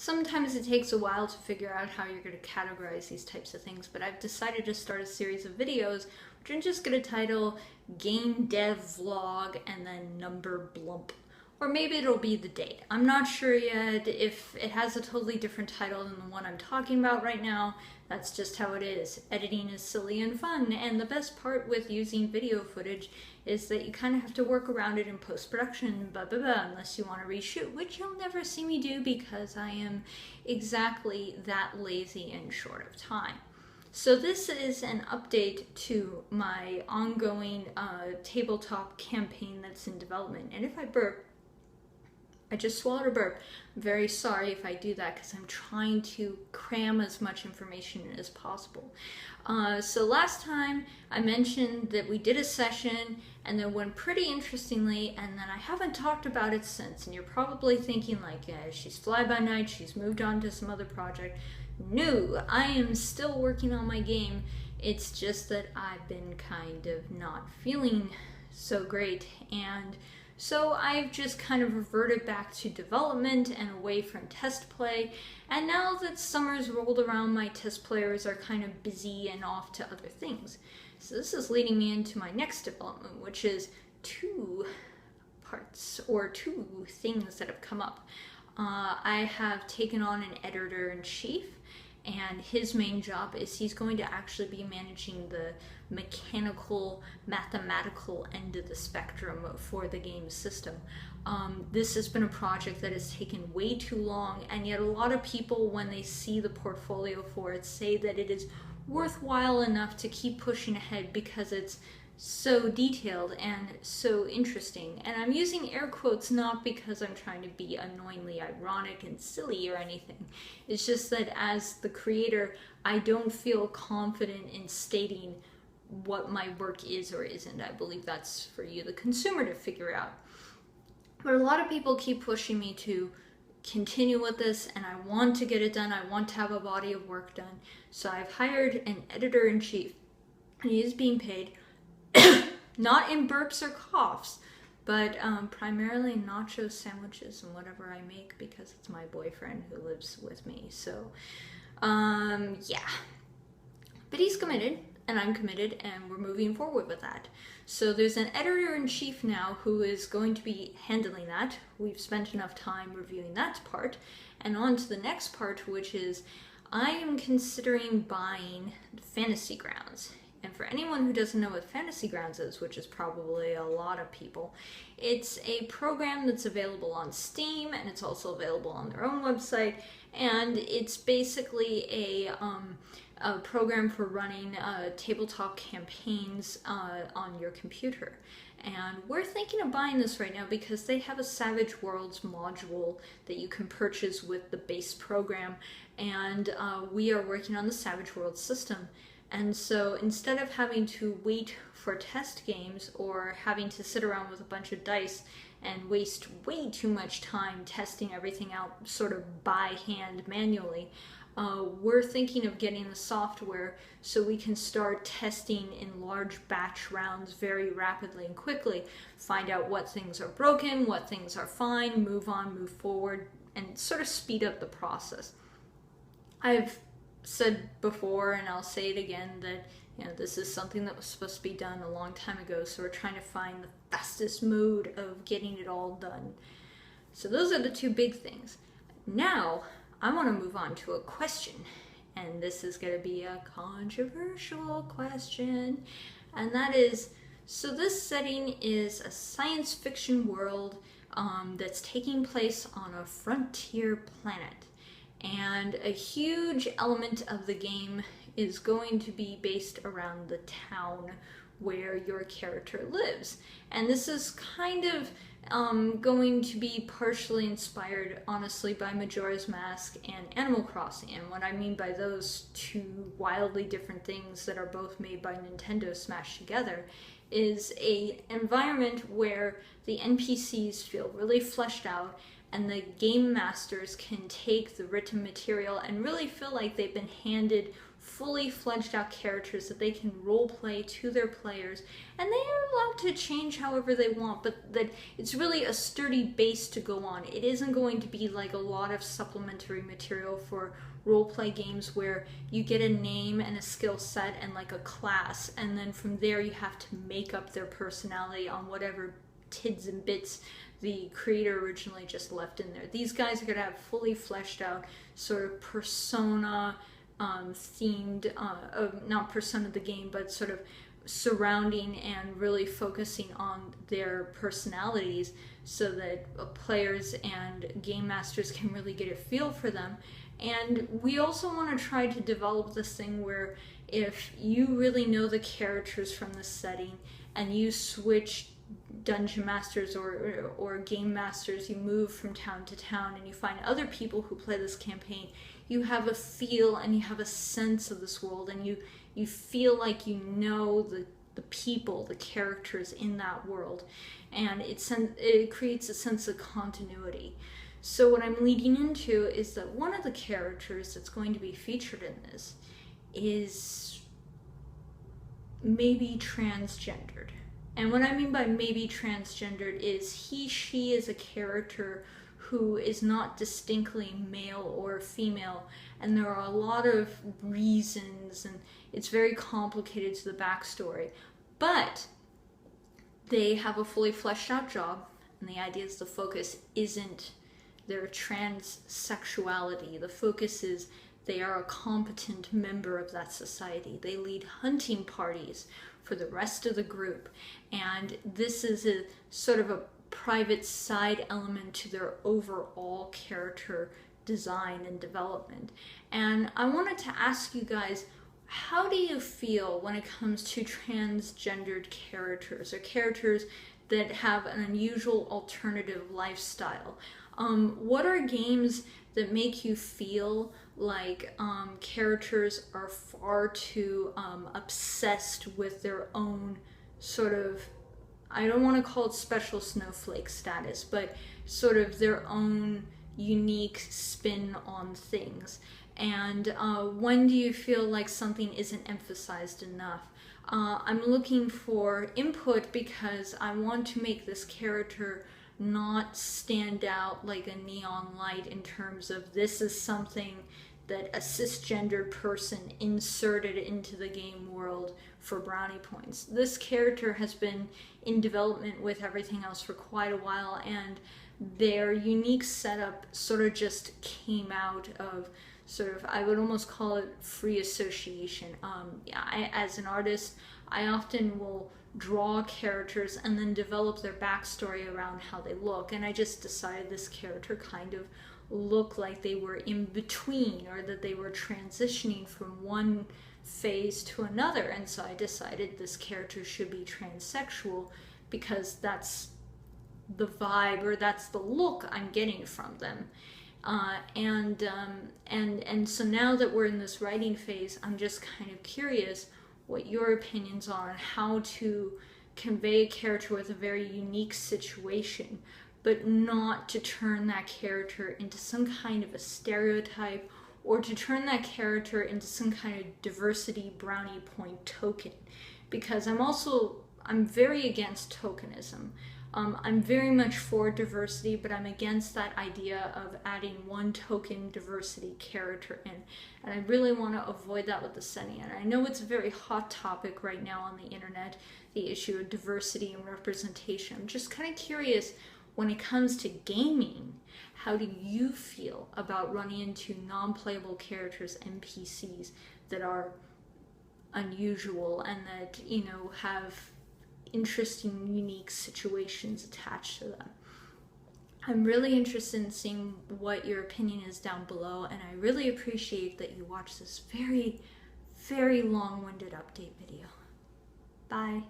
Sometimes it takes a while to figure out how you're going to categorize these types of things, but I've decided to start a series of videos which I'm just going to title GameDeVlog and then number blump. Or maybe it'll be the date. I'm not sure yet. If it has a totally different title than the one I'm talking about right now, that's just how it is. Editing is silly and fun, and the best part with using video footage is that you kind of have to work around it in post-production, unless you want to reshoot, which you'll never see me do because I am exactly that lazy and short of time. So this is an update to my ongoing tabletop campaign that's in development. And if I burp, I just swallowed a burp. I'm very sorry if I do that because I'm trying to cram as much information in as possible. So last time I mentioned that we did a session and then went pretty interestingly, and then I haven't talked about it since. And you're probably thinking like, yeah, she's fly by night, she's moved on to some other project. No, I am still working on my game. It's just that I've been kind of not feeling so great, and so I've just kind of reverted back to development and away from test play. And now that summer's rolled around, my test players are kind of busy and off to other things. So this is leading me into my next development, which is two parts or two things that have come up. I have taken on an editor-in-chief, and his main job is he's going to actually be managing the mechanical, mathematical end of the spectrum for the game system. This has been a project that has taken way too long, and yet a lot of people, when they see the portfolio for it, say that it is worthwhile enough to keep pushing ahead because it's so detailed and so interesting. And I'm using air quotes not because I'm trying to be annoyingly ironic and silly or anything. It's just that as the creator, I don't feel confident in stating what my work is or isn't. I believe that's for you, the consumer, to figure out. But a lot of people keep pushing me to continue with this, and I want to get it done. I want to have a body of work done. So I've hired an editor-in-chief, and he is being paid not in burps or coughs, but primarily nacho sandwiches and whatever I make because it's my boyfriend who lives with me. So, yeah. But he's committed, and I'm committed, and we're moving forward with that. So there's an editor-in-chief now who is going to be handling that. We've spent enough time reviewing that part, and on to the next part, which is I am considering buying Fantasy Grounds. And for anyone who doesn't know what Fantasy Grounds is, which is probably a lot of people, it's a program that's available on Steam, and it's also available on their own website, and it's basically a program for running tabletop campaigns on your computer. And we're thinking of buying this right now because they have a Savage Worlds module that you can purchase with the base program, and we are working on the Savage Worlds system. And so instead of having to wait for test games or having to sit around with a bunch of dice and waste way too much time testing everything out sort of by hand manually, we're thinking of getting the software so we can start testing in large batch rounds very rapidly and quickly, find out what things are broken, what things are fine, move on, move forward, and sort of speed up the process. I've said before, and I'll say it again, that this is something that was supposed to be done a long time ago, so we're trying to find the fastest mode of getting it all done. So those are the two big things. Now I want to move on to a question, and this is going to be a controversial question, and that is, so this setting is a science fiction world that's taking place on a frontier planet. And a huge element of the game is going to be based around the town where your character lives. And this is kind of going to be partially inspired, honestly, by Majora's Mask and Animal Crossing. And what I mean by those two wildly different things that are both made by Nintendo smashed together is an environment where the NPCs feel really fleshed out, and the game masters can take the written material and really feel like they've been handed fully fledged out characters that they can role play to their players, and they are allowed to change however they want, but that it's really a sturdy base to go on. It isn't going to be like a lot of supplementary material for roleplay games where you get a name and a skill set and like a class, and then from there you have to make up their personality on whatever tids and bits the creator originally just left in there. These guys are going to have fully fleshed out sort of persona themed, not persona the game, but sort of surrounding and really focusing on their personalities so that players and game masters can really get a feel for them. And we also want to try to develop this thing where if you really know the characters from the setting and you switch dungeon masters or game masters, you move from town to town and you find other people who play this campaign, you have a feel and you have a sense of this world, and you feel like you know the people, the characters in that world, and it creates a sense of continuity. So what I'm leading into is that one of the characters that's going to be featured in this is maybe transgendered. And what I mean by maybe transgendered is she is a character who is not distinctly male or female, and there are a lot of reasons, and it's very complicated to the backstory, but they have a fully fleshed out job, and the idea is the focus isn't their transsexuality. The focus is they are a competent member of that society. They lead hunting parties for the rest of the group, and this is a sort of a private side element to their overall character design and development. And I wanted to ask you guys, how do you feel when it comes to transgendered characters or characters that have an unusual alternative lifestyle? What are games that make you feel like characters are far too obsessed with their own sort of, I don't want to call it special snowflake status, but sort of their own unique spin on things? And when do you feel like something isn't emphasized enough? I'm looking for input because I want to make this character not stand out like a neon light in terms of this is something that a cisgendered person inserted into the game world for brownie points. This character has been in development with everything else for quite a while, and their unique setup sort of just came out of sort of, I would almost call it free association. As an artist, I often will draw characters and then develop their backstory around how they look, and I just decided this character kind of looked like they were in between, or that they were transitioning from one phase to another, and so I decided this character should be transsexual because that's the vibe, or that's the look I'm getting from them. And so now that we're in this writing phase, I'm just kind of curious what your opinions are on how to convey a character with a very unique situation, but not to turn that character into some kind of a stereotype, or to turn that character into some kind of diversity brownie point token. Because I'm very against tokenism. I'm very much for diversity, but I'm against that idea of adding one token diversity character in. And I really want to avoid that with the setting. And I know it's a very hot topic right now on the internet, the issue of diversity and representation. I'm just kind of curious, when it comes to gaming, how do you feel about running into non-playable characters, NPCs, that are unusual and that, you know, have interesting, unique situations attached to them? I'm really interested in seeing what your opinion is down below, and I really appreciate that you watched this very, very long-winded update video. Bye.